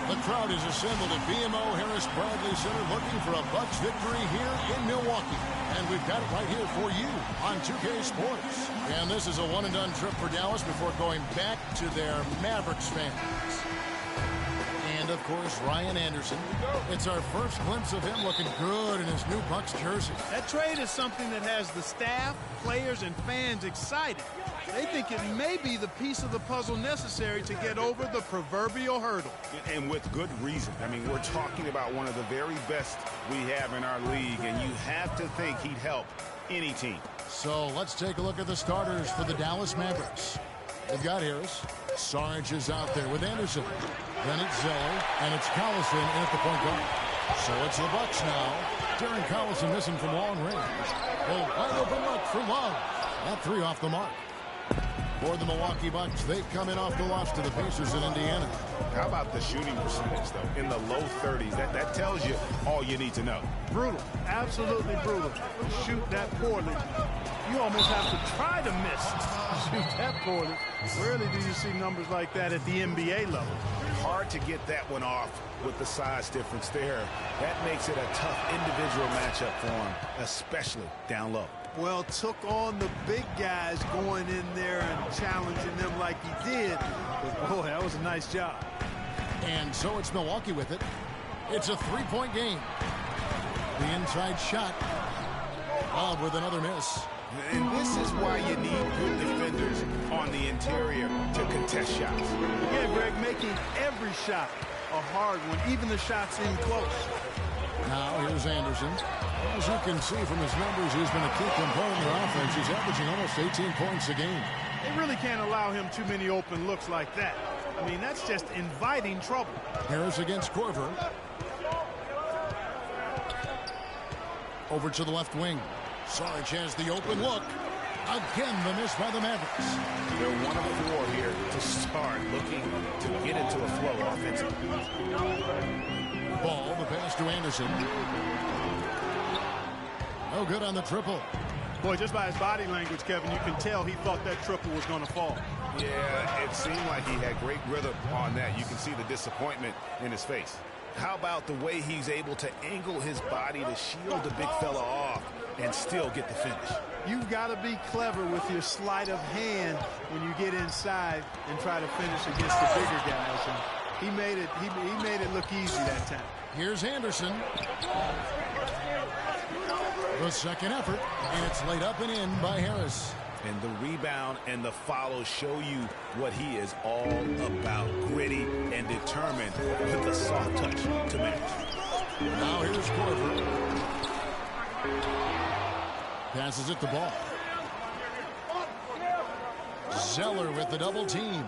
The crowd is assembled at BMO Harris Bradley Center looking for a Bucks victory here in Milwaukee. And we've got it right here for you on 2K Sports. And this is a one-and-done trip for Dallas before going back to their Mavericks fans. And, of course, Ryan Anderson. It's our first glimpse of him looking good in his new Bucks jersey. That trade is something that has the staff, players, and fans excited. They think it may be the piece of the puzzle necessary to get over the proverbial hurdle. And with good reason. I mean, we're talking about one of the very best we have in our league, and you have to think he'd help any team. So let's take a look at the starters for the Dallas Mavericks. They've got Harris. Sarge is out there with Anderson. Then it's Zeller, and it's Collison in at the point guard. So it's the Bucks now. Darren Collison missing from long range. A wide open look for Love. That three off the mark. For the Milwaukee Bucks, they've come in off the loss to the Pacers in Indiana. How about the shooting percentage, though? In the low 30s. That tells you all you need to know. Brutal. Absolutely brutal. Shoot that poorly. You almost have to try to miss. Shoot that poorly. Rarely do you see numbers like that at the NBA level. Hard to get that one off with the size difference there. That makes it a tough individual matchup for him, especially down low. Well, took on the big guys going in there and challenging them like he did. But boy, that was a nice job. And so it's Milwaukee with it. It's a three-point game. The inside shot. Love with another miss. And this is why you need good defenders on the interior to contest shots. Yeah, Greg, making every shot a hard one, even the shots in close. Now here's Anderson. As you can see from his numbers, he's been a key component of their offense. He's averaging almost 18 points a game. They really can't allow him too many open looks like that. I mean, that's just inviting trouble. Harris against Korver. Over to the left wing. Sarge has the open look. Again, the miss by the Mavericks. They're 1 of 4 here to start, looking to get into a flow offensively. Ball, the pass to Anderson. No good on the triple. Boy, just by his body language, Kevin, you can tell he thought that triple was going to fall. Yeah, it seemed like he had great rhythm on that. You can see the disappointment in his face. How about the way he's able to angle his body to shield the big fella off and still get the finish? You've got to be clever with your sleight of hand when you get inside and try to finish against the bigger guys. And he made it look easy that time. Here's Anderson. The second effort, and it's laid up and in by Harris. And the rebound and the follow show you what he is all about. Gritty and determined with a soft touch to match. Now here's Korver. Passes it the ball. Zeller with the double team.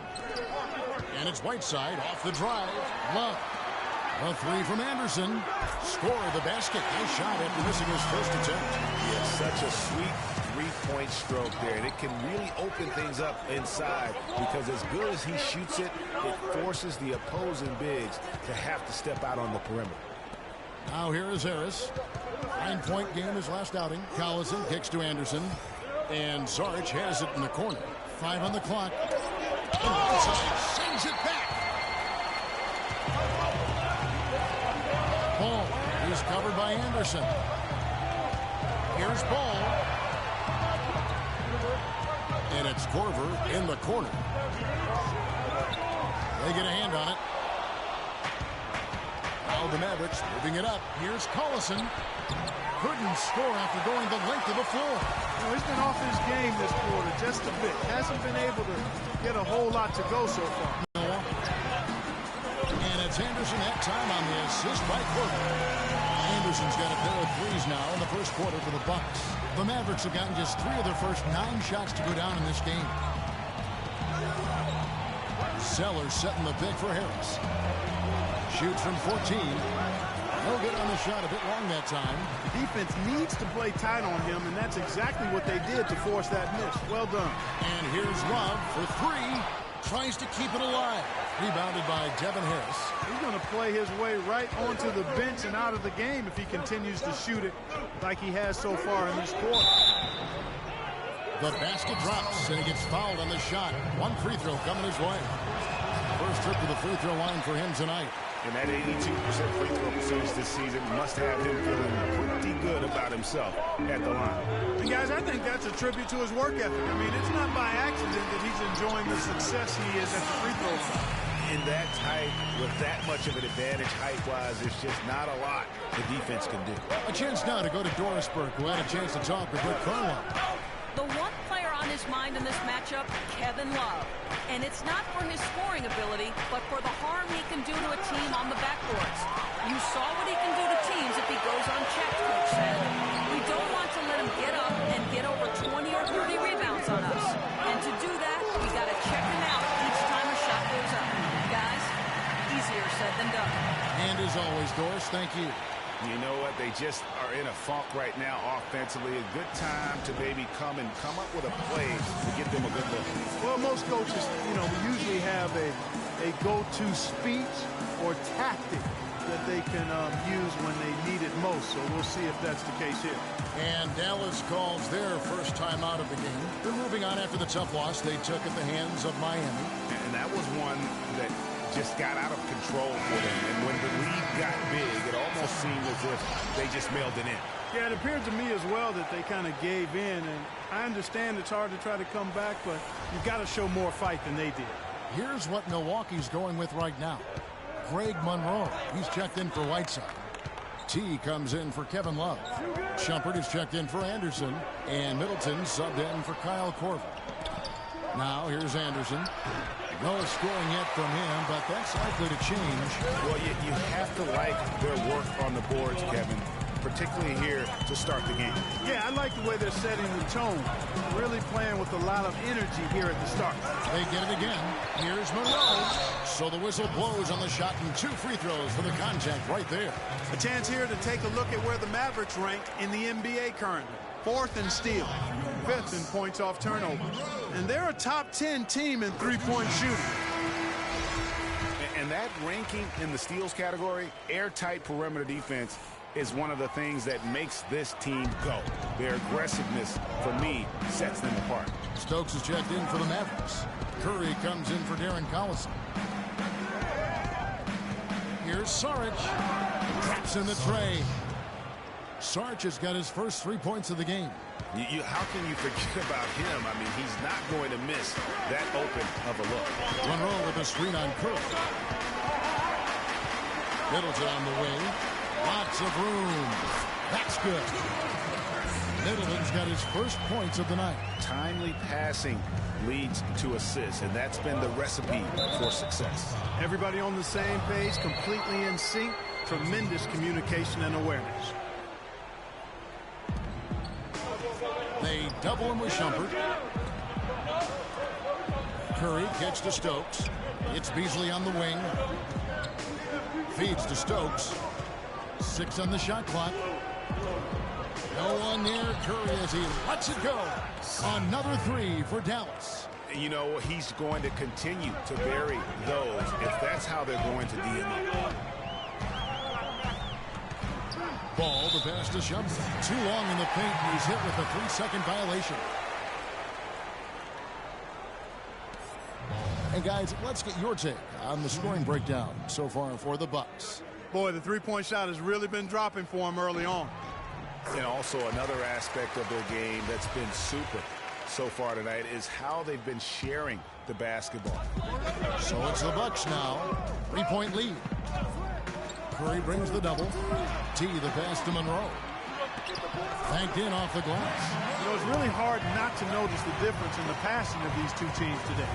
And it's Whiteside off the drive. Love. A three from Anderson. Score the basket. Nice shot after missing his first attempt. Yeah, such a sweet three-point stroke there. And it can really open things up inside because as good as he shoots it, it forces the opposing bigs to have to step out on the perimeter. Now here is Harris. 9-point game his last outing. Collison kicks to Anderson. And Sarge has it in the corner. 5 on the clock. And Whiteside sends it back. Ball is covered by Anderson. Here's Ball. And it's Korver in the corner. They get a hand on it. Now the Mavericks moving it up. Here's Collison. Couldn't score after going the length of the floor. He's been off his game this quarter just a bit. Hasn't been able to get a whole lot to go so far. And it's Anderson that time on the assist by Korver. Anderson's got a pair of threes now in the first quarter for the Bucks. The Mavericks have gotten just 3 of their first 9 shots to go down in this game. Zeller setting the pick for Harris. Shoots from 14. No good on the shot, a bit long that time. The defense needs to play tight on him, and that's exactly what they did to force that miss. Well done. And here's Love for 3. Tries to keep it alive. Rebounded by Devin Harris. He's going to play his way right onto the bench and out of the game if he continues to shoot it like he has so far in this quarter. The basket drops, and he gets fouled on the shot. One free throw coming his way. First trip to the free throw line for him tonight. And that 82% free throw percentage this season must have him feeling pretty good about himself at the line. And guys, I think that's a tribute to his work ethic. I mean, it's not by accident that he's enjoying the success he is at the free throw line. In that tight, with that much of an advantage height-wise, there's just not a lot the defense can do. A chance now to go to Dorisburg, who had a chance to talk with Rick Carlisle. The one player on his mind in this matchup, Kevin Love. And it's not for his scoring ability, but for the harm he can do to a team on the backboards. You saw what he can do to teams if he goes unchecked, Coach said. We don't want to let him get up and get over 20 or 30 rebounds on us. And to do that, we got to check him out each time a shot goes up. Guys, easier said than done. And as always, Doris, thank you. You know what? They just are in a funk right now offensively. A good time to maybe come up with a play to get them a good look. Well, most coaches, we usually have a go-to speech or tactic that they can use when they need it most. So we'll see if that's the case here. And Dallas calls their first time out of the game. They're moving on after the tough loss they took at the hands of Miami. And that was one that just got out of control for them. And when the lead got big, it almost seemed as if they just mailed it in. Yeah, it appeared to me as well that they kind of gave in. And I understand it's hard to try to come back, but you've got to show more fight than they did. Here's what Milwaukee's going with right now. Greg Monroe, he's checked in for Whiteside. T comes in for Kevin Love. Shumpert is checked in for Anderson. And Middleton subbed in for Kyle Korver. Now here's Anderson. No scoring yet from him, but that's likely to change. Well, you have to like their work on the boards, Kevin, particularly here to start the game. Yeah, I like the way they're setting the tone. Really playing with a lot of energy here at the start. They get it again. Here's Monroe. So the whistle blows on the shot and 2 free throws for the contact right there. A chance here to take a look at where the Mavericks rank in the NBA currently. 4th in steal, 5th in points off turnover. And they're a top 10 team in three-point shooting. And that ranking in the steals category, airtight perimeter defense, is one of the things that makes this team go. Their aggressiveness, for me, sets them apart. Stokes is checked in for the Mavericks. Curry comes in for Darren Collison. Here's Saric. Traps in the tray. Sarge has got his first 3 points of the game. How can you forget about him? I mean, he's not going to miss that open of a look. Monroe with a screen on Curry. Middleton on the wing. Lots of room. That's good. Middleton's got his first points of the night. Timely passing leads to assists, and that's been the recipe for success. Everybody on the same page, completely in sync. Tremendous communication and awareness. They double him with Shumpert. Curry catch to Stokes. It's Beasley on the wing. Feeds to Stokes. 6 on the shot clock. No one near Curry as he lets it go. Another 3 for Dallas. You know, he's going to continue to vary those if that's how they're going to D him up. Ball, the pass to Shumpert. Too long in the paint. He's hit with a 3-second violation. And guys, let's get your take on the scoring breakdown so far for the Bucks. Boy, the three-point shot has really been dropping for him early on. And also another aspect of their game that's been super so far tonight is how they've been sharing the basketball. So it's the Bucks now. 3-point lead. Curry brings the double. T the pass to Monroe. Banked in off the glass. You know, it's really hard not to notice the difference in the passing of these two teams today.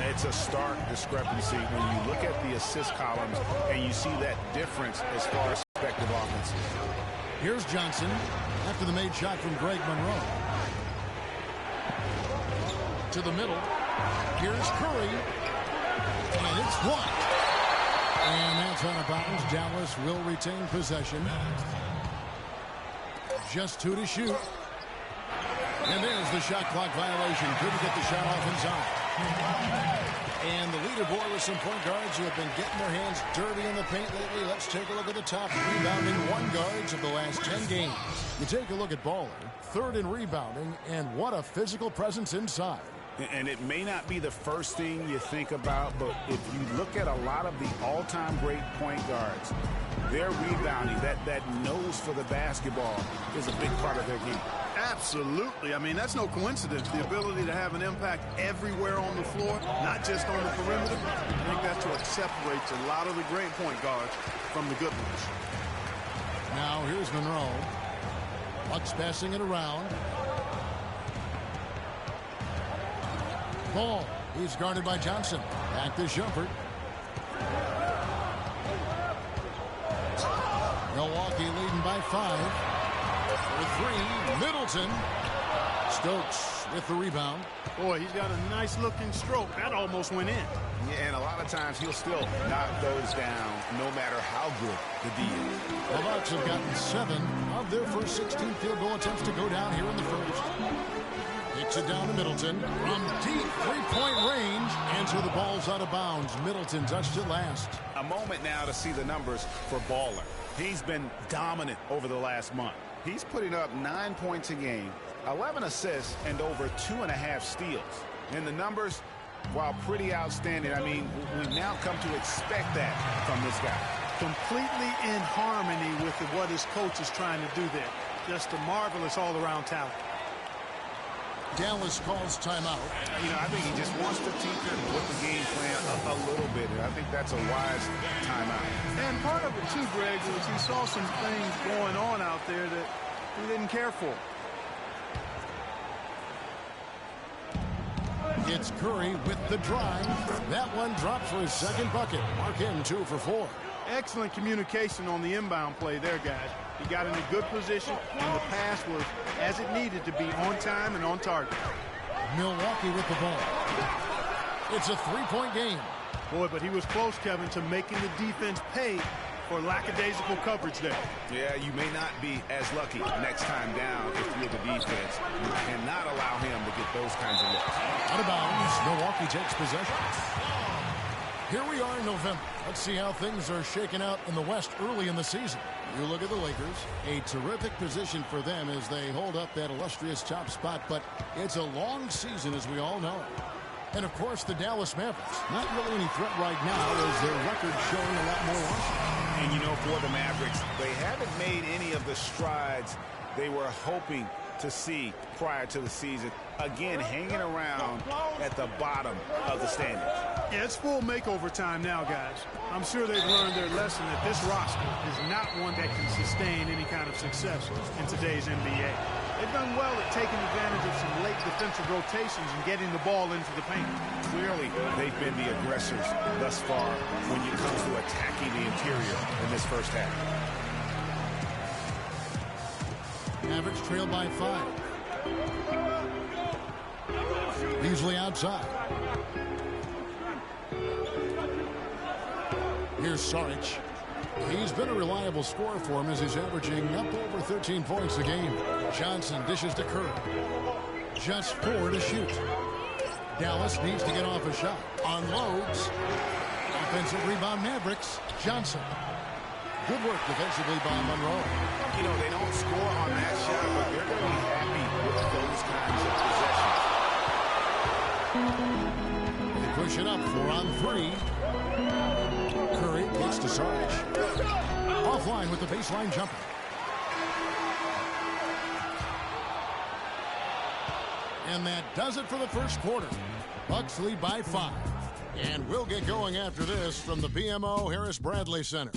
It's a stark discrepancy when you look at the assist columns and you see that difference as far as respective offenses. Here's Johnson after the made shot from Greg Monroe. To the middle. Here's Curry. And it's one. And that's out of bounds. Dallas will retain possession. Just 2 to shoot. And there's the shot clock violation. Couldn't get the shot off inside. And the leaderboard with some point guards who have been getting their hands dirty in the paint lately. Let's take a look at the top rebounding one guards of the last 10 games. You take a look at Baller, third in rebounding, and what a physical presence inside. And it may not be the first thing you think about, but if you look at a lot of the all-time great point guards, their rebounding, that nose for the basketball is a big part of their game. Absolutely. I mean, that's no coincidence. The ability to have an impact everywhere on the floor, not just on the perimeter. I think that's what separates a lot of the great point guards from the good ones. Now here's Monroe. Bucks passing it around. Ball. He's guarded by Johnson. Back to Shumpert. Milwaukee leading by 5. For 3, Middleton. Stokes with the rebound. Boy, he's got a nice-looking stroke. That almost went in. Yeah, and a lot of times he'll still knock those down no matter how good the D is. The Bucks have gotten 7 of their first 16 field goal attempts to go down here in the first. Kicks it down to Middleton from deep three-point range, and so the ball's out of bounds. Middleton touched it last. A moment now to see the numbers for Baller. He's been dominant over the last month. He's putting up 9 points a game, 11 assists, and over 2.5 steals. And the numbers, while pretty outstanding, I mean, we've now come to expect that from this guy. Completely in harmony with what his coach is trying to do there. Just a marvelous all-around talent. Dallas calls timeout. You know, I think he just wants to tinker with the game plan a little bit, and I think that's a wise timeout. And part of it, too, Greg, was he saw some things going on out there that he didn't care for. It's Curry with the drive. That one dropped for his second bucket. Mark him 2 for 4. Excellent communication on the inbound play there, guys. He got in a good position, and the pass was as it needed to be, on time and on target. Milwaukee with the ball. It's a 3-point game. Boy, but he was close, Kevin, to making the defense pay for lackadaisical coverage there. Yeah, you may not be as lucky next time down if you're the defense. You cannot allow him to get those kinds of looks. Out of bounds, Milwaukee takes possession. Here we are in November. Let's see how things are shaking out in the West early in the season. You look at the Lakers, a terrific position for them as they hold up that illustrious top spot, but it's a long season, as we all know. And, of course, the Dallas Mavericks. Not really any threat right now as their record showing a lot more losses. And, you know, for the Mavericks, they haven't made any of the strides they were hoping to see prior to the season. Again, hanging around at the bottom of the standings. Yeah, it's full makeover time now, guys. I'm sure they've learned their lesson that this roster is not one that can sustain any kind of success in today's NBA. They've done well at taking advantage of some late defensive rotations and getting the ball into the paint. Clearly, they've been the aggressors thus far when it comes to attacking the interior in this first half. Mavericks trail by 5. Beasley outside. Here's Saric. He's been a reliable scorer for him as he's averaging up over 13 points a game. Johnson dishes to Curry. Just 4 to shoot. Dallas needs to get off a shot. Unloads. Offensive rebound Mavericks. Johnson. Good work defensively by Monroe. You know, they don't score on that shot, but they're going to be happy with those kinds of possessions. They push it up 4 on 3. Curry gets to Sarge. Offline with the baseline jumper. And that does it for the first quarter. Bucks lead by 5. And we'll get going after this from the BMO Harris Bradley Center.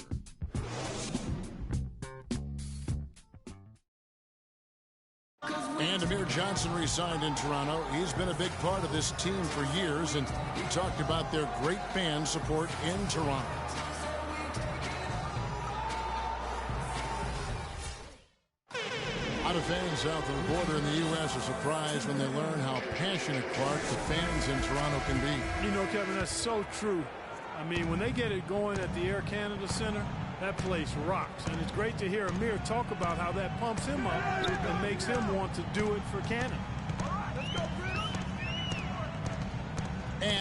And Amir Johnson re-signed in Toronto. He's been a big part of this team for years, and we talked about their great fan support in Toronto. A lot of fans south of the border in the U.S. are surprised when they learn how passionate, Clark, the fans in Toronto can be. You know, Kevin, that's so true. I mean, when they get it going at the Air Canada Center, that place rocks. And it's great to hear Amir talk about how that pumps him up and makes him want to do it for Canada.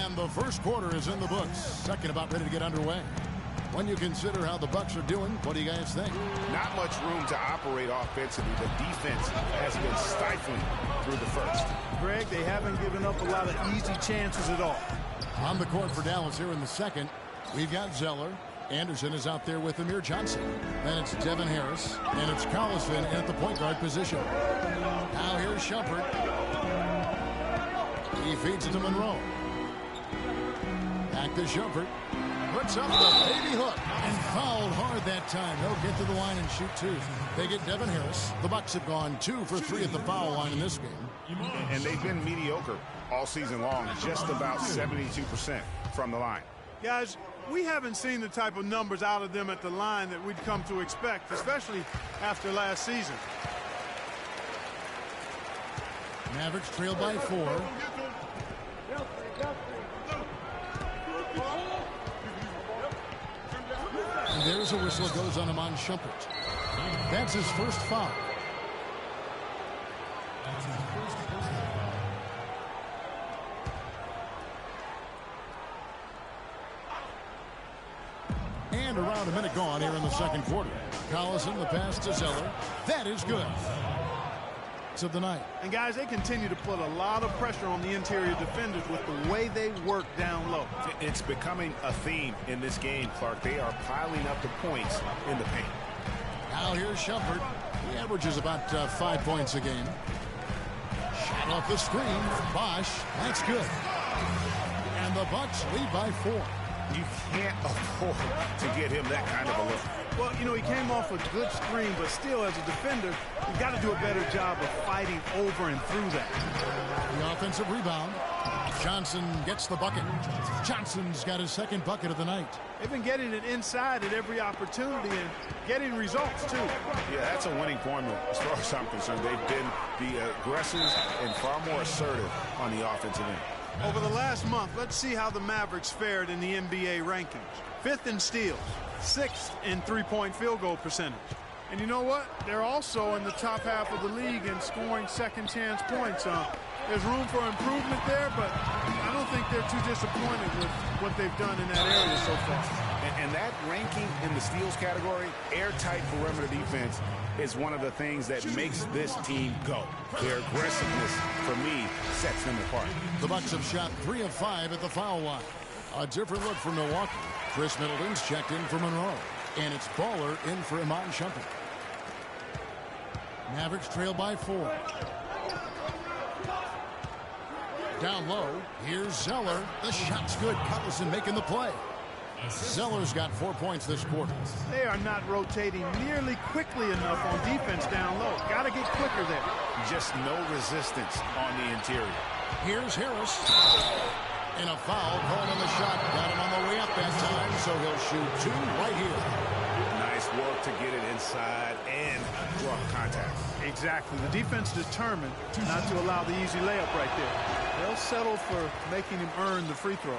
And the first quarter is in the books. Second about ready to get underway. When you consider how the Bucks are doing, what do you guys think? Not much room to operate offensively. The defense has been stifling through the first. Greg, they haven't given up a lot of easy chances at all. On the court for Dallas here in the second, we've got Zeller. Anderson is out there with Amir Johnson. Then it's Devin Harris. And it's Collison at the point guard position. Now here's Shumpert. He feeds it to Monroe. Back to Shumpert. Puts up the baby hook and fouled hard that time. They'll get to the line and shoot two. They get Devin Harris. The Bucks have gone 2 for 3 at the foul line in this game. And they've been mediocre all season long, just about 72% from the line. Guys, we haven't seen the type of numbers out of them at the line that we'd come to expect, especially after last season. Mavericks trail by 4. And there's a whistle that goes on him on Shumpert. That's his first foul. And around a minute gone here in the second quarter. Collison, the pass to Zeller. That is good. Of the night. And guys, they continue to put a lot of pressure on the interior defenders with the way they work down low. It's becoming a theme in this game, Clark. They are piling up the points in the paint. Now here's Shumpert. He averages about 5 points a game. Shot off the screen. Bosch. That's good. And the Bucks lead by 4. You can't afford to get him that kind of a look. Well, you know, he came off a good screen, but still, as a defender, you got to do a better job of fighting over and through that. The offensive rebound. Johnson gets the bucket. Johnson's got his second bucket of the night. They've been getting it inside at every opportunity and getting results, too. Yeah, that's a winning formula as far as I'm concerned. They've been the aggressors and far more assertive on the offensive end. Over the last month, let's see how the Mavericks fared in the NBA rankings. 5th in steals, 6th in three-point field goal percentage. And you know what? They're also in the top half of the league in scoring second-chance points. There's room for improvement there, but I don't think they're too disappointed with what they've done in that area so far. And that ranking in the steals category, airtight perimeter defense, is one of the things that makes this team go. Their aggressiveness, for me, sets them apart. The Bucks have shot 3 of 5 at the foul line. A different look for Milwaukee. Chris Middleton's checked in for Monroe. And it's Baller in for Iman Shumpert. Mavericks trail by 4. Down low, here's Zeller. The shot's good. Collison making the play. Zeller's got 4 points this quarter. They are not rotating nearly quickly enough on defense down low. Got to get quicker there. Just no resistance on the interior. Here's Harris. And a foul called on the shot. Got him on the way up that time, so he'll shoot 2 right here. Nice work to get it inside and draw contact. Exactly. The defense determined not to allow the easy layup right there. They'll settle for making him earn the free throws.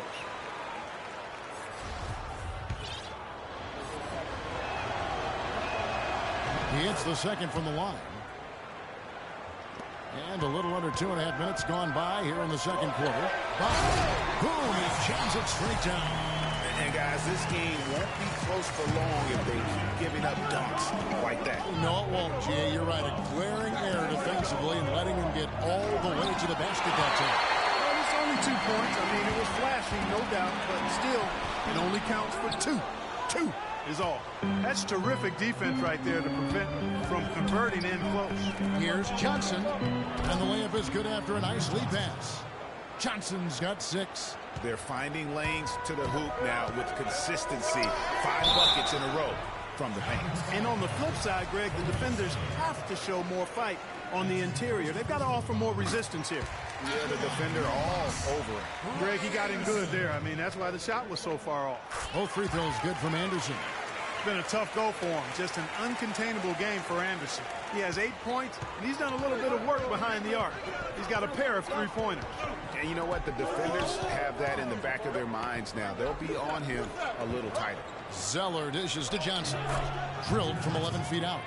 He hits the second from the line. And a little under 2.5 minutes gone by here in the second quarter. Boom! He jams it straight down. And guys, this game won't be close for long if they keep giving up dunks like that. No, it won't, Jay. You're right. A glaring error defensively and letting him get all the way to the basket that time. Well, it's only 2 points. I mean, it was flashy, no doubt, but still, it only counts for 2. 2 is all. That's terrific defense right there to prevent from converting in close. Here's Johnson. And the layup is good after a nice lead pass. Johnson's got 6. They're finding lanes to the hoop now with consistency. 5 buckets in a row from the paint. And on the flip side, Greg, the defenders have to show more fight on the interior. They've got to offer more resistance here. Yeah, the defender all over it. Greg, he got him good there. I mean, that's why the shot was so far off. Both free throws good from Anderson. It's been a tough go for him. Just an uncontainable game for Anderson. He has 8 points, and he's done a little bit of work behind the arc. He's got a pair of three-pointers. And you know what? The defenders have that in the back of their minds now. They'll be on him a little tighter. Zeller dishes to Johnson. Drilled from 11 feet out.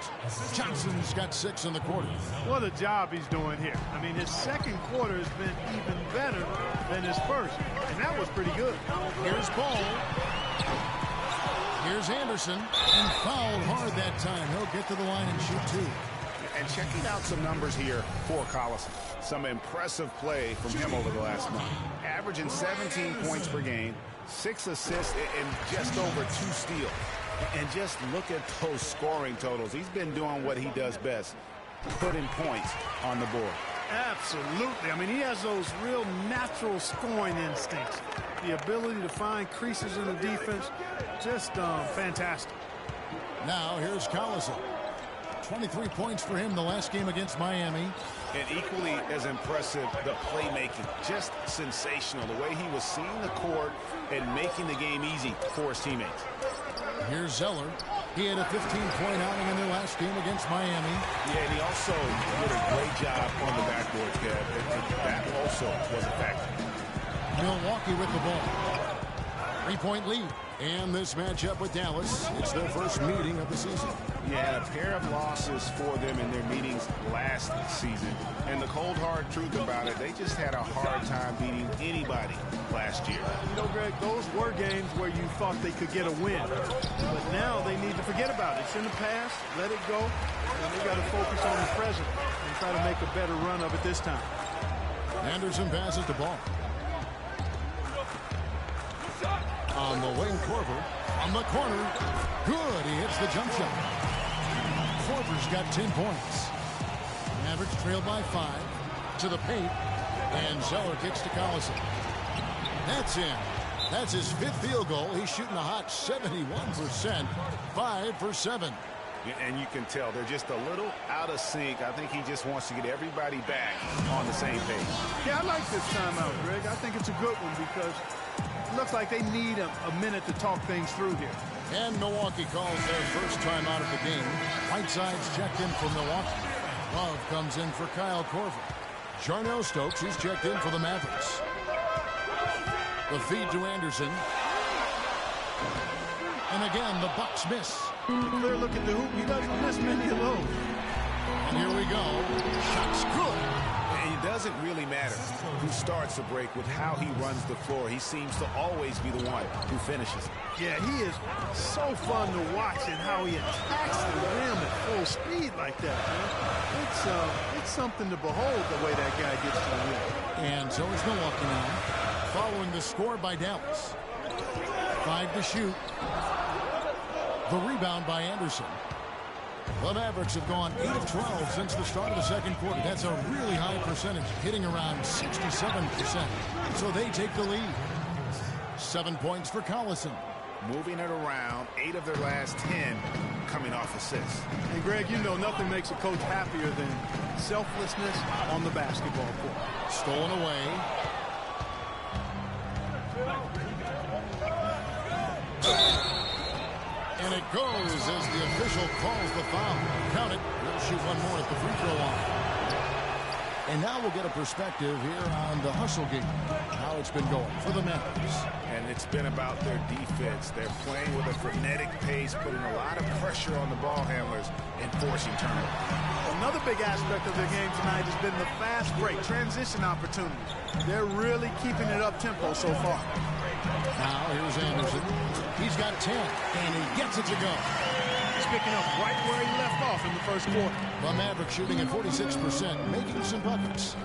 Johnson's got 6 in the quarter. What a job he's doing here. I mean, his second quarter has been even better than his first, and that was pretty good. Here's Ball. Here's Anderson, and fouled hard that time. He'll get to the line and shoot 2. And checking out some numbers here for Collison. Some impressive play from him over the last month. Averaging 17 points per game, 6 assists, and just over 2 steals. And just look at those scoring totals. He's been doing what he does best, putting points on the board. Absolutely. I mean, he has those real natural scoring instincts. The ability to find creases in the defense, just fantastic. Now here's Collison. 23 points for him the last game against Miami. And equally as impressive, the playmaking. Just sensational. The way he was seeing the court and making the game easy for his teammates. Here's Zeller. He had a 15-point outing in their last game against Miami. Yeah, and he also did a great job on the backboard, Kev. And that also was a factor. Milwaukee with the ball. 3-point lead. And this matchup with Dallas, it's their first meeting of the season. Yeah, a pair of losses for them in their meetings last season. And the cold, hard truth about it, they just had a hard time beating anybody last year. You know, Greg, those were games where you thought they could get a win. But now they need to forget about it. It's in the past, let it go, and they got to focus on the present and try to make a better run of it this time. Anderson passes the ball. On the wing, Korver. On the corner. Good. He hits the jump shot. Korver's got 10 points. Mavericks trailed by 5. To the paint. And Zeller kicks to Collison. That's in. That's his 5th field goal. He's shooting a hot 71%. 5 for 7. And you can tell they're just a little out of sync. I think he just wants to get everybody back on the same page. Yeah, I like this timeout, Greg. I think it's a good one because it looks like they need a minute to talk things through here. And Milwaukee calls their first time out of the game. Whiteside's checked in for Milwaukee. Love comes in for Kyle Korver. Jarnell Stokes, he's checked in for the Mavericks. The feed to Anderson. And again, the Bucks miss. A clear look at the hoop. He doesn't miss many of those. And here we go. Shot's good. And it doesn't really matter who starts the break with how he runs the floor. He seems to always be the one who finishes. Yeah, he is so fun to watch and how he attacks the rim at full speed like that, man. It's something to behold the way that guy gets to the rim. And so it's Milwaukee now, following the score by Dallas. 5 to shoot. The rebound by Anderson. The Mavericks have gone 8 of 12 since the start of the second quarter. That's a really high percentage, hitting around 67%. So they take the lead. 7 points for Collison. Moving it around, 8 of their last 10 coming off assists. And Greg, you know nothing makes a coach happier than selflessness on the basketball court. Stolen away. And it goes as the official calls the foul. Count it. He'll shoot one more at the free throw line. And now we'll get a perspective here on the hustle game. How it's been going for the Mavericks. And it's been about their defense. They're playing with a frenetic pace, putting a lot of pressure on the ball handlers and forcing turnovers. Another big aspect of their game tonight has been the fast break, transition opportunities. They're really keeping it up tempo so far. Now here's Anderson. He's got 10, and he gets it to go. He's picking up right where he left off in the first quarter. The Mavericks shooting at 46%, making some buckets.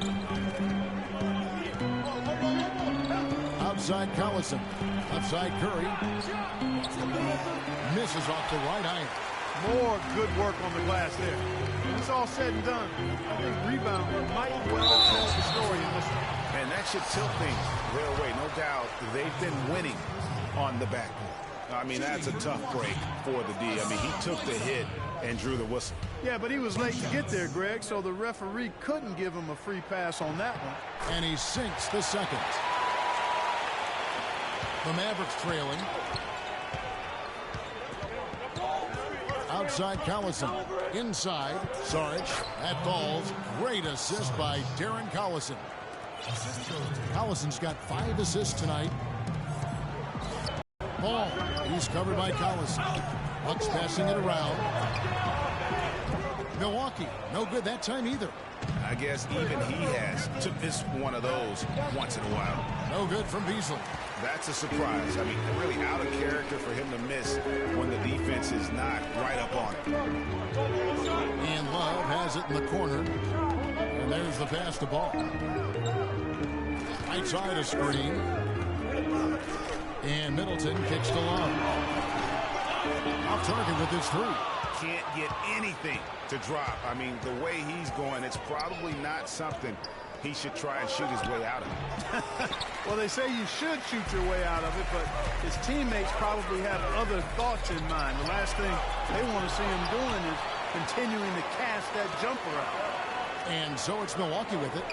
Outside Collison. Outside Curry. Misses off the right iron. More good work on the glass there. When it's all said and done, I think rebound might well tell the story in this one. And that should tilt things their way. No doubt they've been winning on the backboard. I mean, that's a tough break for the D. I mean, he took the hit and drew the whistle. Yeah, but he was late to get there, Greg, so the referee couldn't give him a free pass on that one. And he sinks the second. The Mavericks trailing. outside Collison. Inside, Saric. That falls. Great assist by Darren Collison. Collison's got 5 assists tonight. Ball. He's covered by Collison. Bucks passing it around. Milwaukee, no good that time either. I guess even he has to miss one of those once in a while. No good from Beasley. That's a surprise. I mean, really out of character for him to miss when the defense is not right up on it. And Love has it in the corner. And there's the pass to Ball. Right side a screen. And Middleton kicks to Love. Off target with his 3. Can't get anything to drop. I mean, the way he's going, it's probably not something he should try and shoot his way out of it. Well, they say you should shoot your way out of it, but his teammates probably have other thoughts in mind. The last thing they want to see him doing is continuing to cast that jumper out. And so it's Milwaukee with it.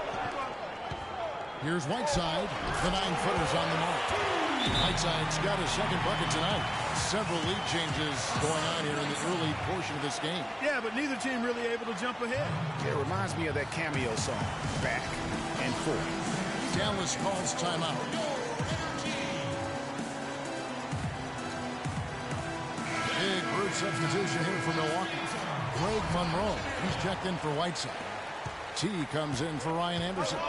Here's Whiteside. The 9-footer's on the mark. Whiteside's got his second bucket tonight. Several lead changes going on here in the early portion of this game. Yeah, but neither team really able to jump ahead. It reminds me of that cameo song, Back and Forth. Dallas calls timeout. Big bird substitution here for Milwaukee. Greg Monroe, he's checked in for Whiteside. T comes in for Ryan Anderson.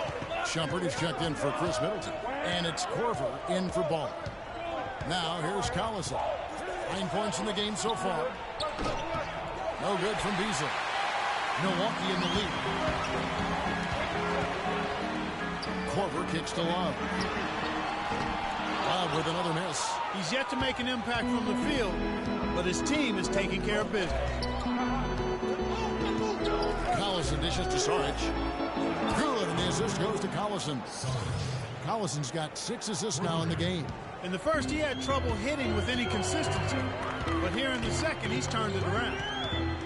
Shumpert is checked in for Chris Middleton. And it's Korver in for Ball. Now here's Collison. 9 points in the game so far. No good from Beasley. Milwaukee in the lead. Korver kicks to Love. Love with another miss. He's yet to make an impact from the field, but his team is taking care of business. Collison dishes to Saric. Good, and the assist goes to Collison. Collison's got 6 assists now in the game. In the first, he had trouble hitting with any consistency, but here in the second, he's turned it around.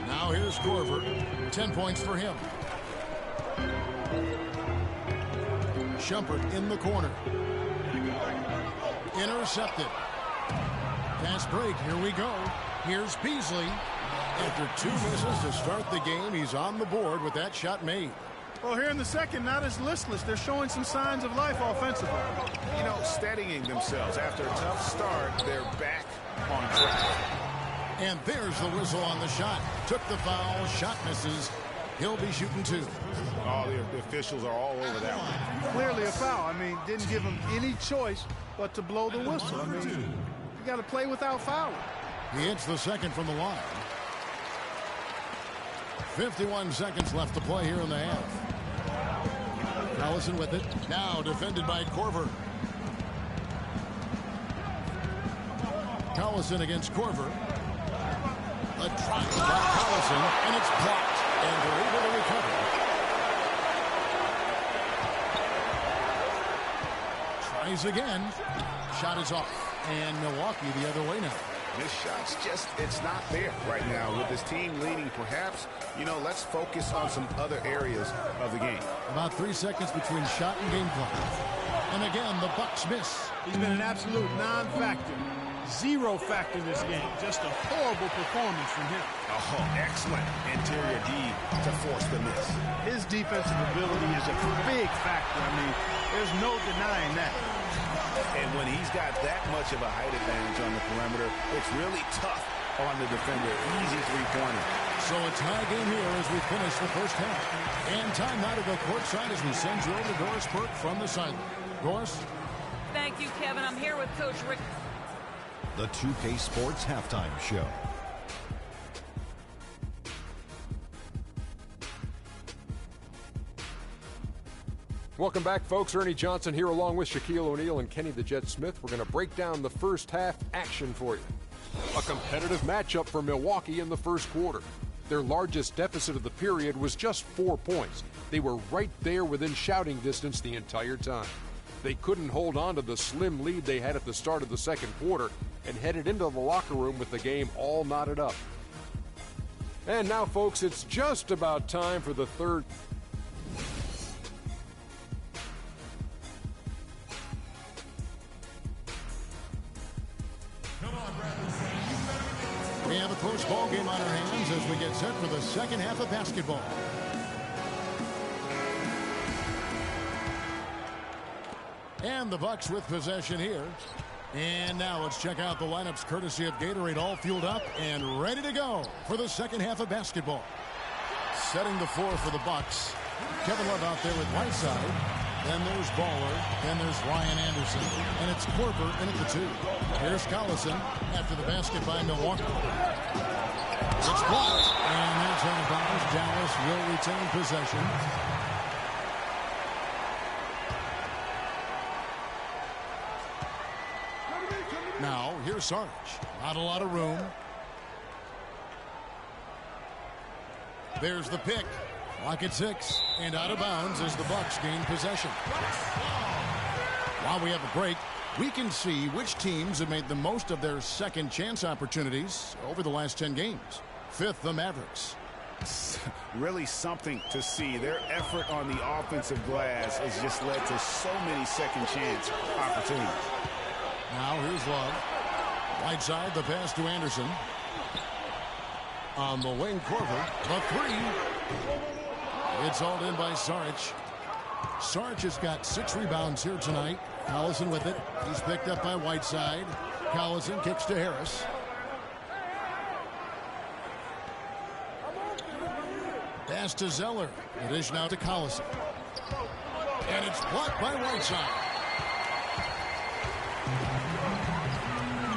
Now here's Korver. 10 points for him. Shumpert in the corner. Intercepted. Fast break. Here we go. Here's Beasley. After 2 misses to start the game, he's on the board with that shot made. Well, here in the second, not as listless. They're showing some signs of life offensively. You know, steadying themselves. After a tough start, they're back on track. And there's the whistle on the shot. Took the foul. Shot misses. He'll be shooting 2. Oh, the officials are all over that one. Clearly a foul. I mean, didn't give him any choice but to blow the whistle. I mean, you got to play without fouling. He hits the second from the line. 51 seconds left to play here in the half. Collison with it. Now defended by Korver. Collison against Korver. A try by Collison, and it's blocked. And they're able to recover. Tries again. Shot is off. And Milwaukee the other way now. This shot's just, it's not there right now. With this team leading, perhaps, you know, let's focus on some other areas of the game. About 3 seconds between shot and game clock. And again, the Bucks miss. He's been an absolute non-factor. 0 factor this game. Just a horrible performance from him. Oh, excellent interior D to force the miss. His defensive ability is a big factor. I mean, there's no denying that. And when he's got that much of a height advantage on the perimeter, it's really tough on the defender. Easy three-pointer. So a tie game here as we finish the first half. And time now to go courtside as we send you over to Doris Burke from the sideline. Doris? Thank you, Kevin. I'm here with Coach Rick. The 2K Sports Halftime Show. Welcome back, folks. Ernie Johnson here along with Shaquille O'Neal and Kenny the Jet Smith. We're going to break down the first half action for you. A competitive matchup for Milwaukee in the first quarter. Their largest deficit of the period was just 4 points. They were right there within shouting distance the entire time. They couldn't hold on to the slim lead they had at the start of the second quarter and headed into the locker room with the game all knotted up. And now, folks, it's just about time for the third. We have a close ball game on our hands as we get set for the second half of basketball. And the Bucks with possession here. And now let's check out the lineups courtesy of Gatorade, all fueled up and ready to go for the second half of basketball. Setting the floor for the Bucks. Kevin Love out there with Whiteside. Then there's Baller. Then there's Ryan Anderson. And it's Korver in at the 2. Here's Collison after the basket by Milwaukee. It's blocked. And that's out of bounds. Dallas will retain possession. Now, here's Sarge. Not a lot of room. There's the pick. Clock at 6. And out of bounds as the Bucks gain possession. While we have a break, we can see which teams have made the most of their second chance opportunities over the last 10 games. Fifth, the Mavericks. Really something to see. Their effort on the offensive glass has just led to so many second chance opportunities. Now here's Love. Whiteside, the pass to Anderson. On the wing, Korver. The 3. It's hauled in by Sarge. Sarge has got 6 rebounds here tonight. Collison with it. He's picked up by Whiteside. Collison kicks to Harris. Pass to Zeller. It is now to Collison. And it's blocked by Whiteside.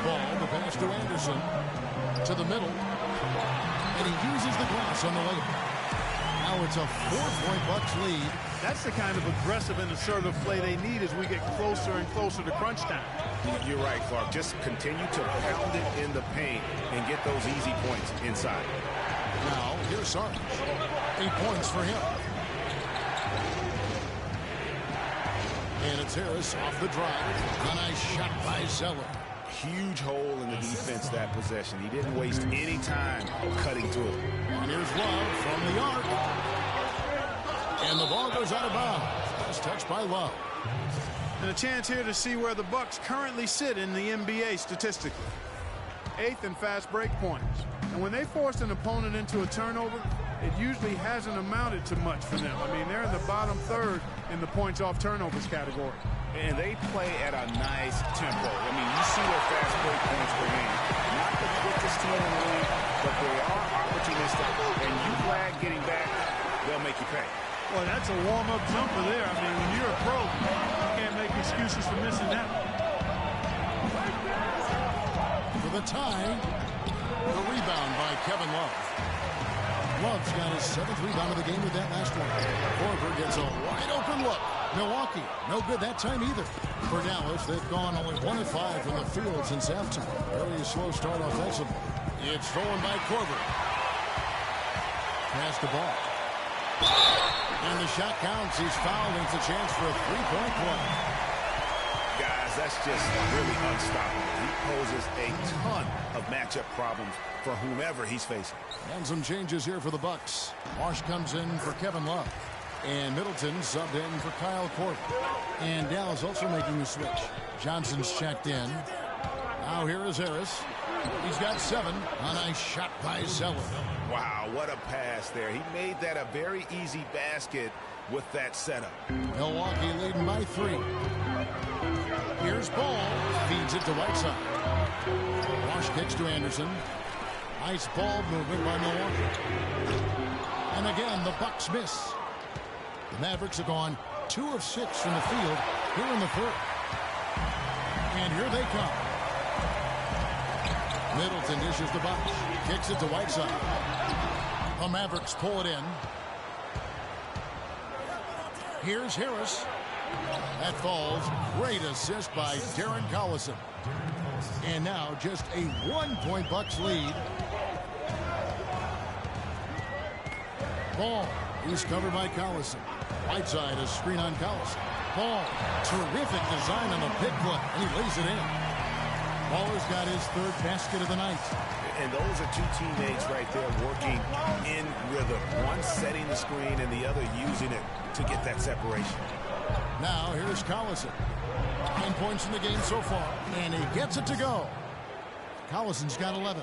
Ball, the pass to Anderson. To the middle. And he uses the glass on the layup. Now it's a 4-point Bucks lead. That's the kind of aggressive and assertive play they need as we get closer and closer to crunch time. You're right, Clark. Just continue to pound it in the paint and get those easy points inside. Now, here's Sarge. 8 points for him. And it's Harris off the drive. A nice shot by Zeller. Huge hole in the defense that possession. He didn't waste any time cutting through it. And here's Love from the arc. And the ball goes out of bounds. Last touch by Love. And a chance here to see where the Bucks currently sit in the NBA statistically. 8th in fast break points. And when they force an opponent into a turnover, it usually hasn't amounted to much for them. I mean, they're in the bottom 3rd in the points off turnovers category. And they play at a nice tempo. I mean, you see their fast break points per game. Not the quickest team in the league, but they are opportunistic. And you flag getting back, they'll make you pay. Well, that's a warm-up jumper there. I mean, when you're a pro, you can't make excuses for missing that one. For the tie, the rebound by Kevin Love. Love's got his 7th rebound of the game with that last one. Korver gets a wide-open look. Milwaukee, no good that time either. For Dallas, they've gone only 1 of 5 from the field since halftime. Very slow start offensively. It's stolen by Korver. Pass the ball. And the shot counts. He's fouled, and it's a chance for a 3-point play. Guys, that's just really unstoppable. He poses a ton of matchup problems for whomever he's facing. And some changes here for the Bucks. Marsh comes in for Kevin Love. And Middleton subbed in for Kyle Korver. And Dallas also making the switch. Johnson's checked in. Now here is Harris. He's got 7. A nice shot by Zeller. Wow, what a pass there. He made that a very easy basket with that setup. Milwaukee leading by 3. Here's Ball. Feeds it to Whiteside. Wash kicks to Anderson. Nice ball movement by Milwaukee. And again, the Bucks miss. The Mavericks have gone 2 of 6 from the field here in the 3rd. And here they come. Middleton dishes the box. Kicks it to Whiteside. The Mavericks pull it in. Here's Harris. That falls. Great assist by Darren Collison. And now just a 1-point Bucks lead. Ball. He's covered by Collison. Whiteside, a screen on Collison. Ball. Terrific design on the pick foot. And he lays it in. Baller's got his 3rd basket of the night. And those are 2 teammates right there working in rhythm. One setting the screen and the other using it to get that separation. Now here's Collison. 9 points in the game so far. And he gets it to go. Collison's got 11.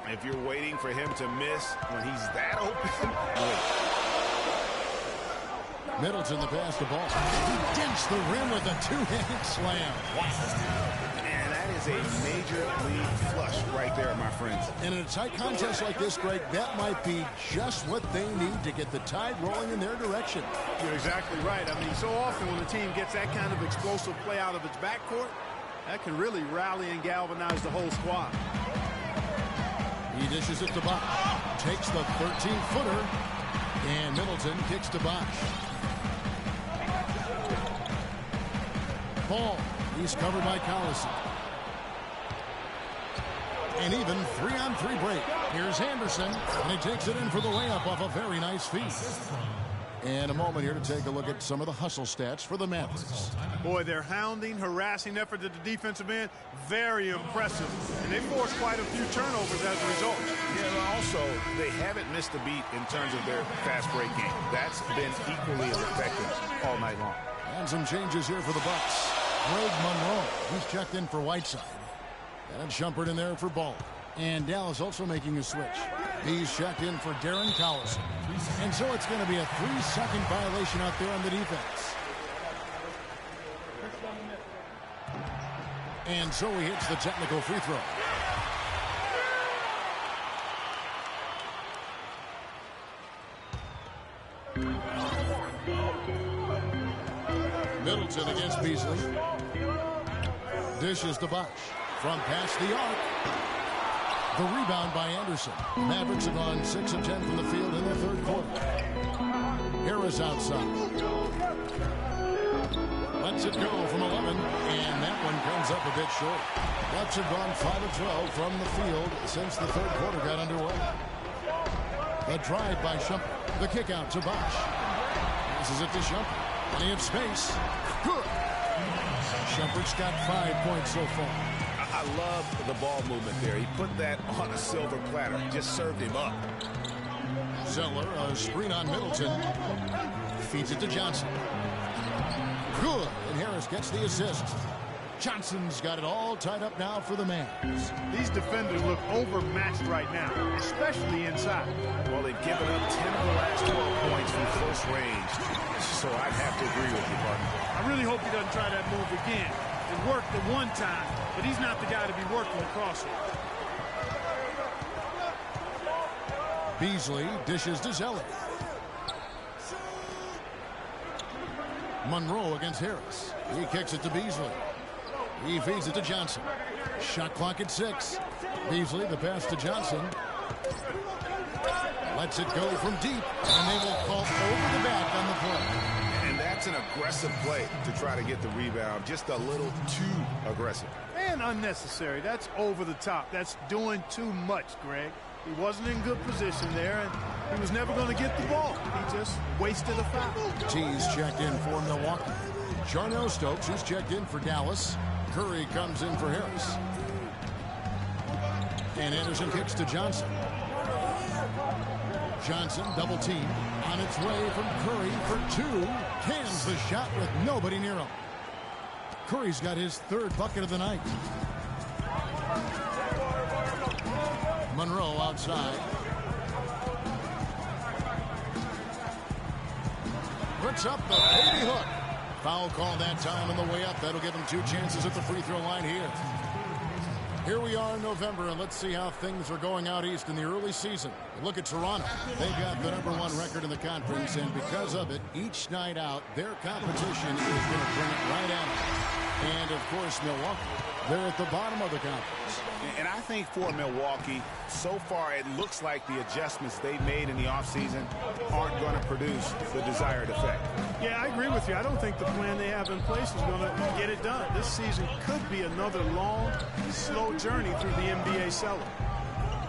If you're waiting for him to miss when he's that open, wait. Middleton the pass to Ball. He dents the rim with a two-hand slam. And that is a major league flush right there, my friends. And in a tight contest like this, Greg, that might be just what they need to get the tide rolling in their direction. You're exactly right. I mean, so often when a team gets that kind of explosive play out of its backcourt, that can really rally and galvanize the whole squad. He dishes it to Bosch. Takes the 13-footer. And Middleton kicks to Bosch. Ball. He's covered by Collison. And even 3-on-3 break. Here's Anderson. And he takes it in for the layup off a very nice feed. And a moment here to take a look at some of the hustle stats for the Mavs. Boy, their hounding, harassing effort at the defensive end, very impressive. And they forced quite a few turnovers as a result. Yeah, also, they haven't missed a beat in terms of their fast break game. That's been equally as effective all night long. And some changes here for the Bucks. Greg Monroe, he's checked in for Whiteside. And Shumpert in there for Ball. And Dallas also making a switch. He's checked in for Darren Collison. And so it's going to be a 3-second violation out there on the defense. And so he hits the technical free throw. Middleton against Beasley. Dishes to Bosch. From past the arc. The rebound by Anderson. The Mavericks have gone 6 of 10 from the field in the third quarter. Harris outside. Lets it go from 11. And that one comes up a bit short. Bucks have gone 5 of 12 from the field since the third quarter got underway. The drive by Shumpert. The kick out to Bosch. Passes it to Shumpert. Plenty of space. Good. Shumpert's got 5 points so far. I love the ball movement there. He put that on a silver platter. Just served him up. Zeller, a screen on Middleton. Feeds it to Johnson. Good. And Harris gets the assist. Johnson's got it all tied up now for the Mavs. These defenders look overmatched right now, especially inside. Well, they've given up 10 of the last 12 points from close range. So I'd have to agree with you, partner. I really hope he doesn't try that move again. It worked the one time, but he's not the guy to be working across it. Beasley dishes to Zeller. Monroe against Harris. He kicks it to Beasley. He feeds it to Johnson. Shot clock at 6. Beasley, the pass to Johnson. Lets it go from deep, and they will call over the back on the play. And that's an aggressive play to try to get the rebound. Just a little too aggressive. And unnecessary. That's over the top. That's doing too much, Greg. He wasn't in good position there, and he was never going to get the ball. He just wasted a foul. T's checked in for Milwaukee. Jarnell Stokes, who's checked in for Dallas. Curry comes in for Harris. And Anderson kicks to Johnson. Johnson, double team. On its way from Curry for 2. Cans the shot with nobody near him. Curry's got his 3rd bucket of the night. Monroe outside. Puts up the baby hook. Foul call that time on the way up. That'll give him 2 chances at the free throw line here. Here we are in November, and let's see how things are going out east in the early season. Look at Toronto. They've got the #1 record in the conference, and because of it, each night out, their competition is going to bring it right at them. And, of course, Milwaukee. They're at the bottom of the conference. And I think for Milwaukee, so far it looks like the adjustments they made in the offseason aren't going to produce the desired effect. Yeah, I agree with you. I don't think the plan they have in place is going to get it done. This season could be another long, slow journey through the NBA cellar.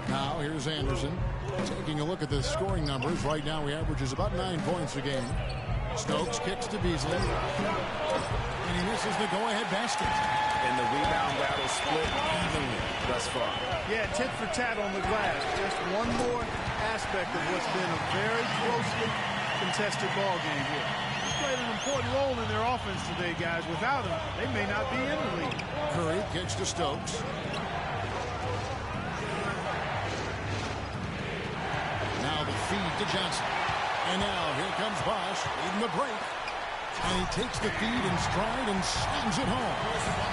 Now, here's Anderson. Taking a look at the scoring numbers. Right now, he averages about 9 points a game. Stokes kicks to Beasley. And he misses the go-ahead basket. And the rebound battle split evenly thus far. Yeah, tit for tat on the glass. Just one more aspect of what's been a very closely contested ball game here. He's played an important role in their offense today, guys. Without him, they may not be in the league. Curry kicks to Stokes. Back to Johnson. And now here comes Bosch leading the break. And he takes the feed in stride and slams it home.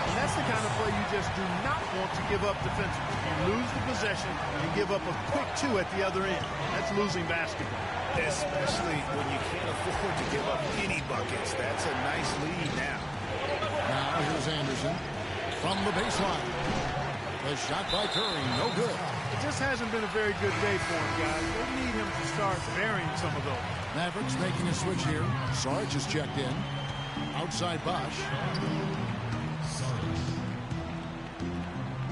And that's the kind of play you just do not want to give up defensively. You lose the possession and give up a quick 2 at the other end. That's losing basketball. Especially when you can't afford to give up any buckets. That's a nice lead now. Now here's Anderson from the baseline. The shot by Curry, no good. It just hasn't been a very good day for him, guys. They need him to start burying some of those. Mavericks making a switch here. Sarge is checked in. Outside Bosch.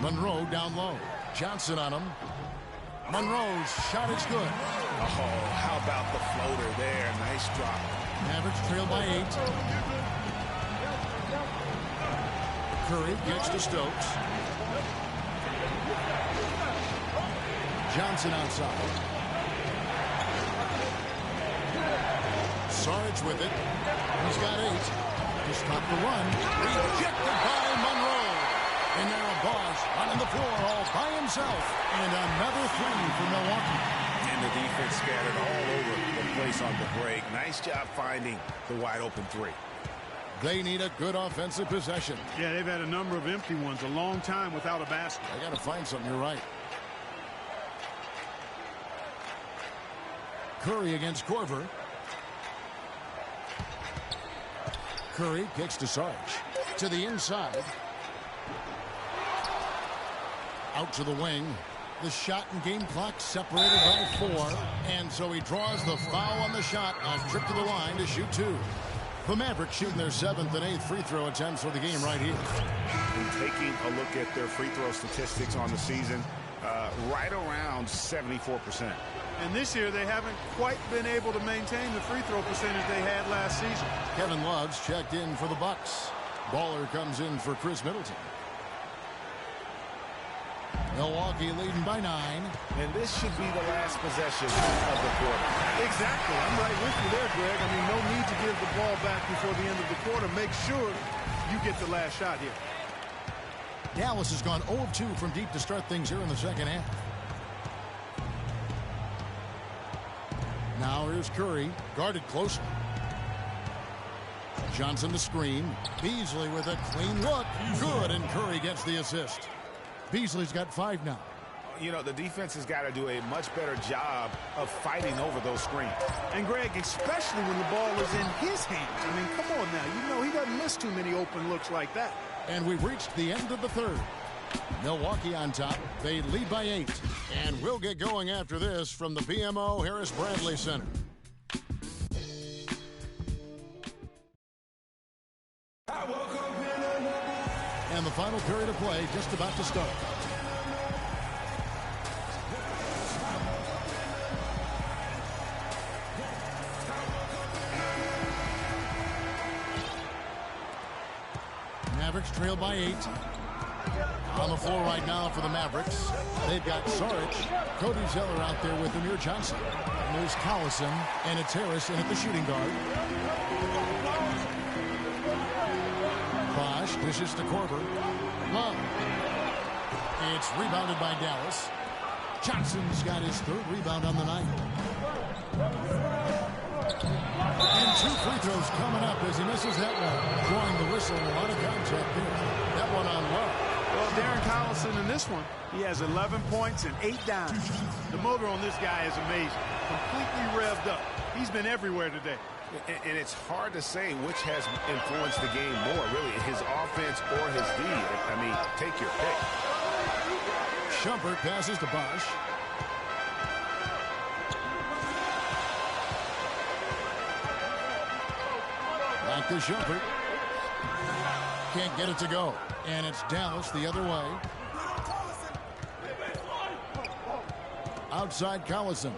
Monroe down low. Johnson on him. Monroe's shot is good. Oh, how about the floater there? Nice drop. Mavericks trail by 8. Curry gets to Stokes. Johnson outside. Sarge with it. He's got 8. To stop the run. Rejected by Monroe. And now Bosch running the floor all by himself. And another 3 for Milwaukee. And the defense scattered all over the place on the break. Nice job finding the wide open 3. They need a good offensive possession. Yeah, they've had a number of empty ones. A long time without a basket. They got to find something. You're right. Curry against Korver. Curry kicks to Sarge. To the inside. Out to the wing. The shot and game clock separated by 4. And so he draws the foul on the shot. A trip to the line to shoot 2. The Mavericks shooting their 7th and 8th free throw attempts for the game right here. And taking a look at their free throw statistics on the season, right around 74%. And this year, they haven't quite been able to maintain the free throw percentage they had last season. Kevin Love's checked in for the Bucks. Baller comes in for Chris Middleton. Milwaukee leading by 9. And this should be the last possession of the quarter. Exactly. I'm right with you there, Greg. I mean, no need to give the ball back before the end of the quarter. Make sure you get the last shot here. Dallas has gone 0 of 2 from deep to start things here in the second half. Now here's Curry, guarded closely. Johnson the screen. Beasley with a clean look. Good, and Curry gets the assist. Beasley's got 5 now. You know, the defense has got to do a much better job of fighting over those screens. And, Greg, especially when the ball is in his hands. I mean, come on now. You know he doesn't miss too many open looks like that. And we've reached the end of the third. Milwaukee on top. They lead by 8. And we'll get going after this from the BMO Harris Bradley Center. And the final period of play just about to start. Mavericks trail by 8. On the floor right now for the Mavericks. They've got Sarge, Cody Zeller out there with Amir Johnson. And there's Collison, and it's Harris in at the shooting guard. Bosch dishes to Korver. Love. It's rebounded by Dallas. Johnson's got his 3rd rebound on the night. And 2 free throws coming up as he misses that one. Drawing the whistle and a lot of contact there. That one on Love. Well, Darren Collison in this one, he has 11 points and 8 dimes. The motor on this guy is amazing. Completely revved up. He's been everywhere today. And it's hard to say which has influenced the game more, really, his offense or his D. I mean, take your pick. Shumpert passes to Bosch. Back to Shumpert. Can't get it to go. And it's Dallas the other way. Outside Collison.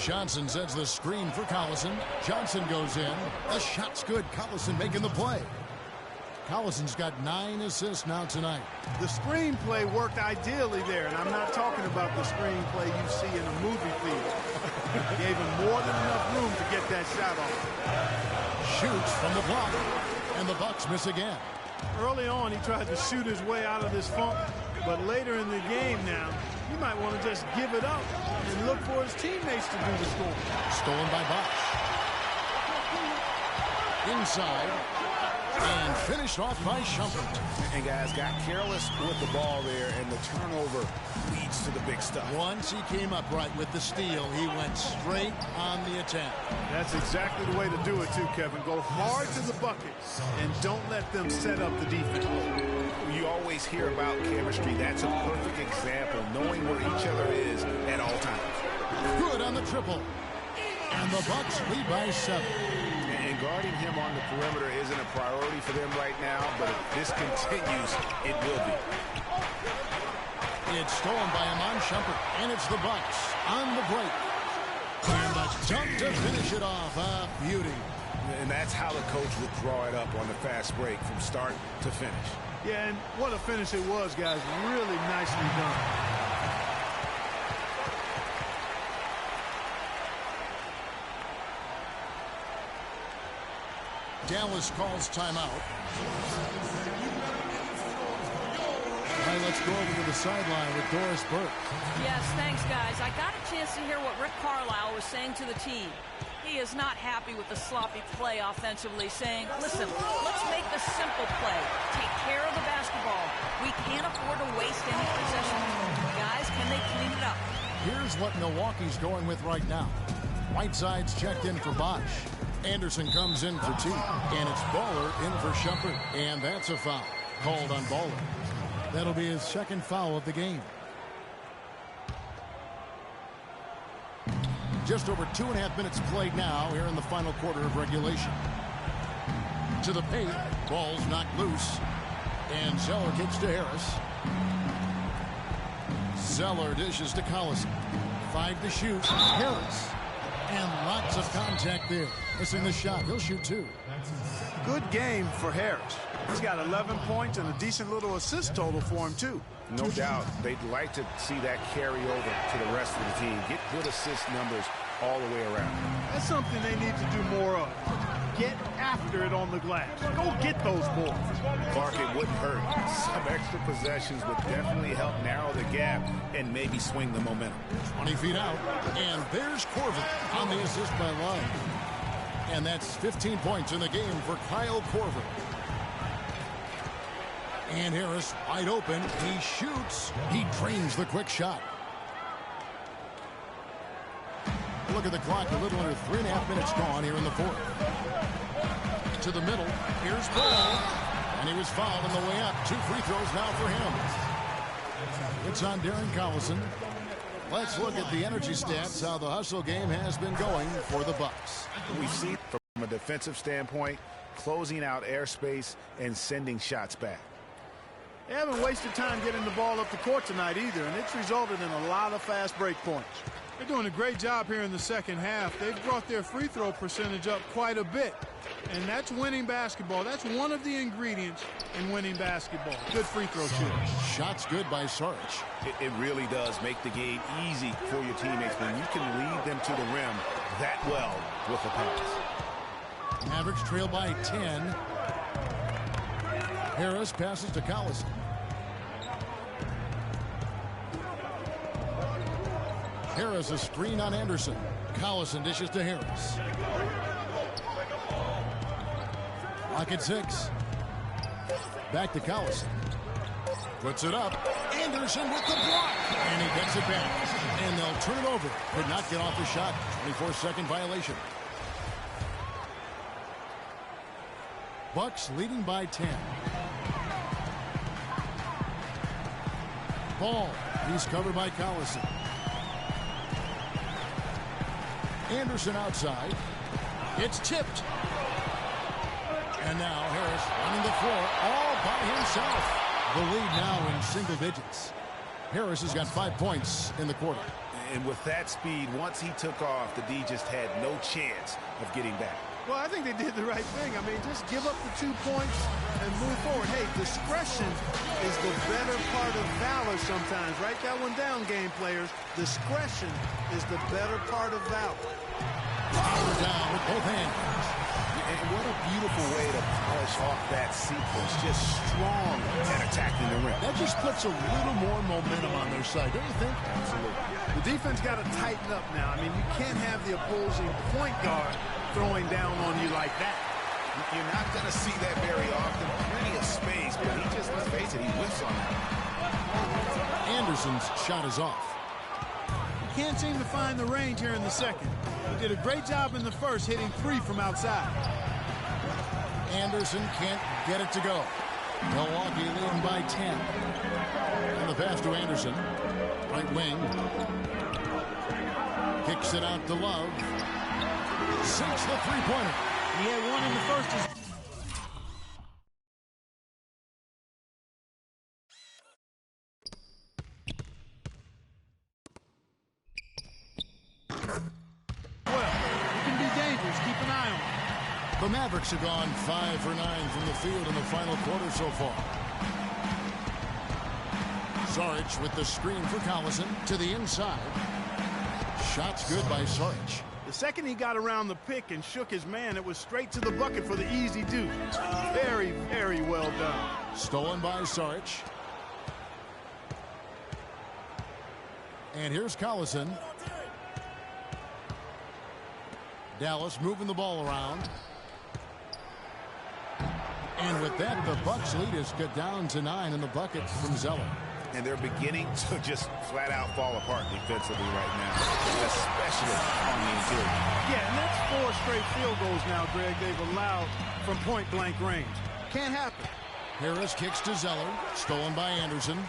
Johnson sets the screen for Collison. Johnson goes in. The shot's good. Collison making the play. Collison's got 9 assists now tonight. The screenplay worked ideally there, and I'm not talking about the screenplay you see in a movie theater. Gave him more than enough room to get that shot off. Shoots from the block, and the Bucks miss again. Early on, he tried to shoot his way out of this funk, but later in the game now, He might want to just give it up and look for his teammates to do the scoring. Stolen by Bosch. Inside. And finished off by Shumpert. And guys got careless with the ball there, and the turnover leads to the big stuff. Once he came up right with the steal, he went straight on the attack. That's exactly the way to do it too, Kevin. Go hard to the bucket and don't let them set up the defense. You always hear about chemistry. That's a perfect example, knowing where each other is at all times. Good on the triple. And the Bucks lead by 7. And guarding him on the perimeter isn't a priority for them right now, but if this continues, it will be. It's stolen by Amon Shumpert, and it's the Bucks on the break. And the dunk to finish it off. A beauty. And that's how the coach would draw it up on the fast break from start to finish. Yeah, and what a finish it was, guys. Really nicely done. Dallas calls timeout. All right, let's go over to the sideline with Doris Burke. Yes, thanks, guys. I got a chance to hear what Rick Carlisle was saying to the team. He is not happy with the sloppy play offensively, saying, listen, let's make the simple play. Take care of the basketball. We can't afford to waste any possessions. Guys, can they clean it up? Here's what Milwaukee's going with right now. Whiteside's checked in for Bosch. Anderson comes in for T. And it's Baller in for Shumpert. And that's a foul called on Baller. That'll be his second foul of the game. Just over 2.5 minutes played now here in the final quarter of regulation. To the paint. Ball's knocked loose. And Zeller kicks to Harris. Zeller dishes to Collison. 5 to shoot. Harris. And lots of contact there. Missing the shot. He'll shoot 2. Good game for Harris. He's got 11 points and a decent little assist total for him, too. No doubt. They'd like to see that carry over to the rest of the team. Get good assist numbers all the way around. That's something they need to do more of. Get after it on the glass. Go get those balls. Clark, it wouldn't hurt. Some extra possessions would definitely help narrow the gap and maybe swing the momentum. 20 feet out. And there's Corbin on the assist by Love. And that's 15 points in the game for Kyle Corbin. And Harris wide open. He shoots. He drains the quick shot. Look at the clock. A little under 3.5 minutes gone here in the fourth. To the middle. Here's Ball. And he was fouled on the way up. 2 free throws now for him. It's on Darren Collison. Let's look at the energy stats, how the hustle game has been going for the Bucks. We see from a defensive standpoint, closing out airspace and sending shots back. They haven't wasted time getting the ball up the court tonight either, and it's resulted in a lot of fast break points. They're doing a great job here in the second half. They've brought their free throw percentage up quite a bit, and that's winning basketball. That's one of the ingredients in winning basketball. Good free throw shooting. Shots good by Sarge. It really does make the game easy for your teammates when you can lead them to the rim that well with a pass. Mavericks trail by 10. Harris passes to Collison. Harris a screen on Anderson. Collison dishes to Harris. Clock at 6. Back to Collison. Puts it up. Anderson with the block. And he gets it back. And they'll turn it over. Could not get off the shot. 24-second violation. Bucks leading by 10. Ball. He's covered by Collison. Anderson outside. It's tipped. And now Harris running the floor all by himself. The lead now in single digits. Harris has got 5 points in the quarter. And with that speed, once he took off, the D just had no chance of getting back. Well, I think they did the right thing. I mean, just give up the 2 points and move forward. Hey, discretion is the better part of valor sometimes. Write that one down, game players. Discretion is the better part of valor. Power down with both hands. And what a beautiful way to polish off that sequence. Just strong and attacking the rim. That just puts a little more momentum on their side, don't you think? Absolutely. The defense got to tighten up now. I mean, you can't have the opposing point guard throwing down on you like that. You're not going to see that very often. Plenty of space, but he just, let's face it, he whiffs on that. Anderson's shot is off. Can't seem to find the range here in the second. He did a great job in the first, hitting 3 from outside. Anderson can't get it to go. Milwaukee leading by 10. And the pass to Anderson. Right wing. Kicks it out to Love. Sinks the three-pointer. He had one in the first. The Mavericks have gone 5 for 9 from the field in the final quarter so far. Saric with the screen for Collison to the inside. Shots good by Saric. The second he got around the pick and shook his man, it was straight to the bucket for the easy deuce. Very, very well done. Stolen by Saric. And here's Collison. Dallas moving the ball around. And with that, the Bucks lead is cut down to 9 in the bucket from Zeller. And they're beginning to just flat out fall apart defensively right now, especially on the interior. Yeah, and that's 4 straight field goals now, Greg, they've allowed from point-blank range. Can't happen. Harris kicks to Zeller, stolen by Anderson.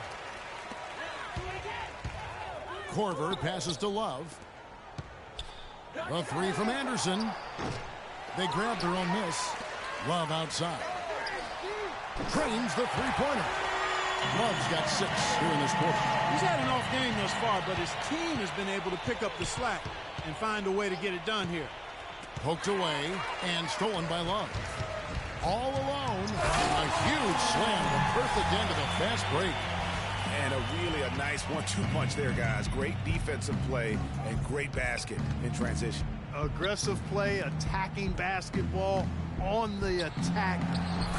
Korver passes to Love. A 3 from Anderson. They grab their own miss. Love outside. Trains the three-pointer. Love's got 6 here in this quarter. He's had an off game thus far, but his team has been able to pick up the slack and find a way to get it done here. Poked away and stolen by Love. All alone. A huge slam, the perfect end of a fast break. And a nice 1-2 punch there, guys. Great defensive play and great basket in transition. Aggressive play, attacking basketball, on the attack,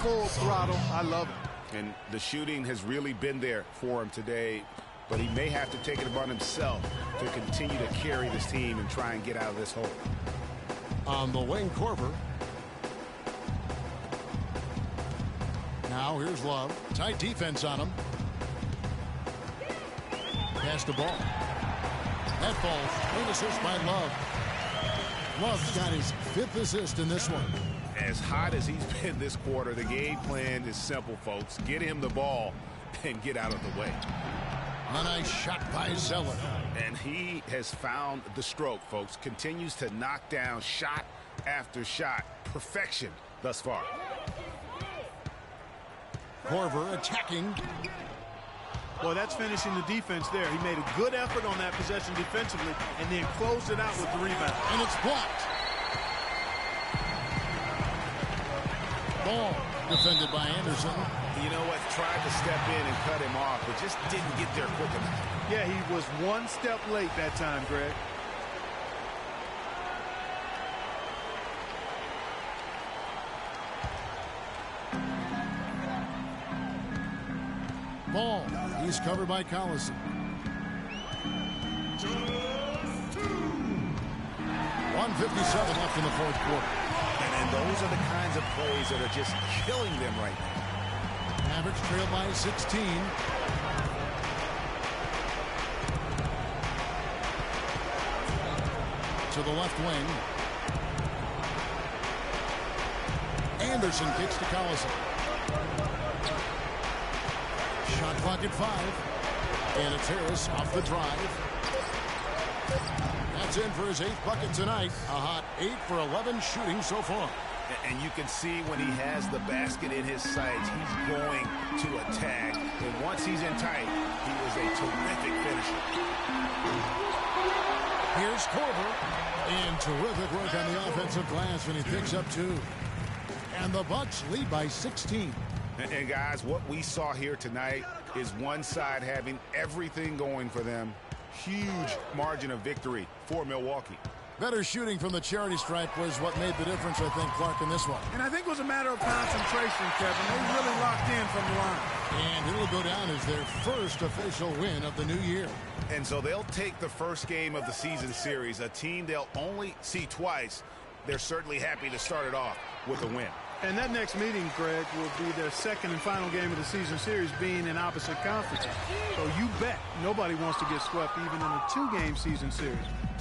full throttle. I love it. And the shooting has really been there for him today, but he may have to take it upon himself to continue to carry this team and try and get out of this hole. On the wing, Korver. Now here's Love. Tight defense on him. Pass the ball. That falls. Great assist by Love. Love's got his 5th assist in this one. As hot as he's been this quarter, the game plan is simple, folks. Get him the ball and get out of the way. A nice shot by Zeller. And he has found the stroke, folks. Continues to knock down shot after shot. Perfection thus far. Korver attacking. Boy, that's finishing the defense there. He made a good effort on that possession defensively and then closed it out with the rebound. And it's blocked. Ball defended by Anderson. You know what? Tried to step in and cut him off, but just didn't get there quick enough. Yeah, he was 1 step late that time, Greg. Ball. He's covered by Collison. 1:57 left in the 4th quarter. And those are the kinds of plays that are just killing them right now. Mavericks trail by 16. To the left wing. Anderson kicks to Collison. Shot clock at 5. And it's Harris off the drive. That's in for his 8th bucket tonight. A hot 8 for 11 shooting so far. And you can see when he has the basket in his sights, he's going to attack. And once he's in tight, he is a terrific finisher. Here's Korver. And terrific work on the offensive glass when he picks up 2. And the Bucks lead by 16. And guys, what we saw here tonight is one side having everything going for them. Huge margin of victory for Milwaukee. Better shooting from the charity stripe was what made the difference, I think, Clark, in this one. And I think it was a matter of concentration, Kevin. They really locked in from the line. And it'll go down as their first official win of the new year. And so they'll take the first game of the season series, a team they'll only see twice. They're certainly happy to start it off with a win. And that next meeting, Greg, will be their second and final game of the season series, being in opposite conferences. So you bet nobody wants to get swept even in a two-game season series.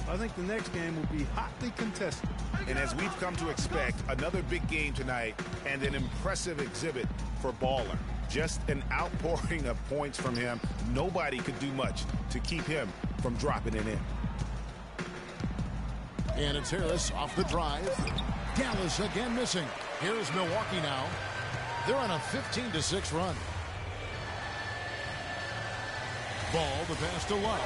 I think the next game will be hotly contested. And as we've come to expect, another big game tonight and an impressive exhibit for Baller. Just an outpouring of points from him. Nobody could do much to keep him from dropping it in. And it's Harris off the drive. Dallas again missing. Here's Milwaukee now. They're on a 15-6 run. Ball, the pass to Love.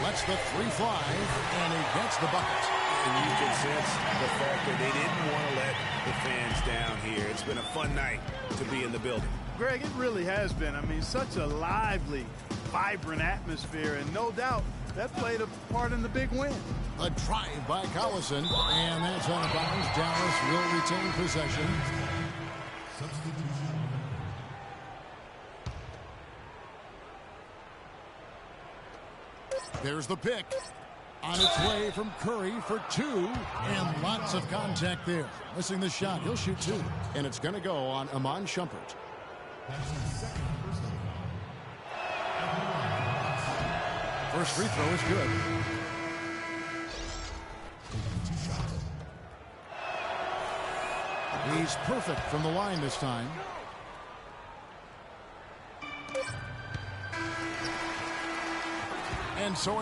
Lets the three fly, and he gets the bucket. And you can sense the fact that they didn't want to let the fans down here. It's been a fun night to be in the building. Greg, it really has been. I mean, such a lively, vibrant atmosphere, and no doubt that played a part in the big win. A drive by Collison, and that's out of bounds. Dallas will retain possession. There's the pick. On its way from Curry for two, and lots of contact there. Missing the shot. He'll shoot two. And it's going to go on Iman Shumpert. First free throw is good. He's perfect from the line this time. And so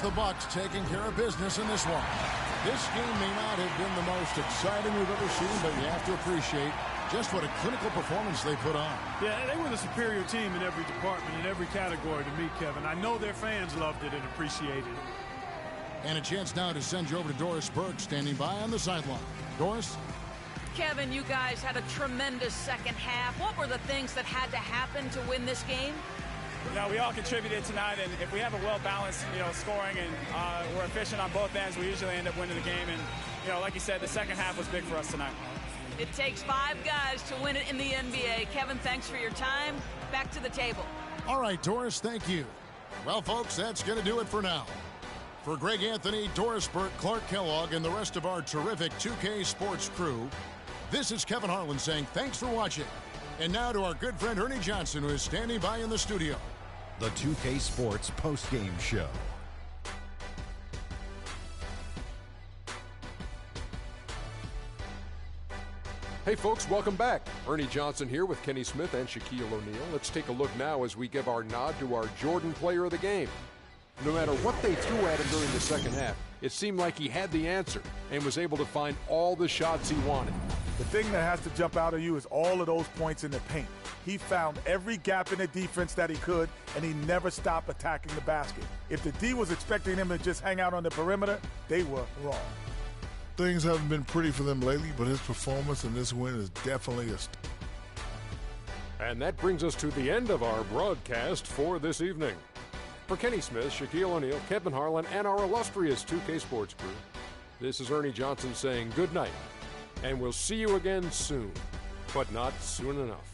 the Bucks taking care of business in this one. This game may not have been the most exciting we've ever seen, but you have to appreciate just what a clinical performance they put on. Yeah, they were the superior team in every department, in every category to me, Kevin. I know their fans loved it and appreciated it. And a chance now to send you over to Doris Burke, standing by on the sideline. Doris? Kevin, you guys had a tremendous second half. What were the things that had to happen to win this game? Yeah, we all contributed tonight, and if we have a well-balanced, scoring and we're efficient on both ends, we usually end up winning the game. And like you said, the second half was big for us tonight. It takes 5 guys to win it in the NBA. Kevin, thanks for your time. Back to the table. All right, Doris, thank you. Well, folks, that's going to do it for now. For Greg Anthony, Doris Burke, Clark Kellogg, and the rest of our terrific 2K Sports crew, this is Kevin Harlan saying thanks for watching. And now to our good friend Ernie Johnson, who is standing by in the studio. The 2K Sports postgame show. Hey folks, welcome back. Ernie Johnson here with Kenny Smith and Shaquille O'Neal. Let's take a look now as we give our nod to our Jordan player of the game. No matter what they threw at him during the second half, it seemed like he had the answer and was able to find all the shots he wanted. The thing that has to jump out at you is all of those points in the paint. He found every gap in the defense that he could, and he never stopped attacking the basket. If the D was expecting him to just hang out on the perimeter, they were wrong. Things haven't been pretty for them lately, but his performance in this win is definitely a... And that brings us to the end of our broadcast for this evening. For Kenny Smith, Shaquille O'Neal, Kevin Harlan, and our illustrious 2K Sports crew, this is Ernie Johnson saying good night, and we'll see you again soon, but not soon enough.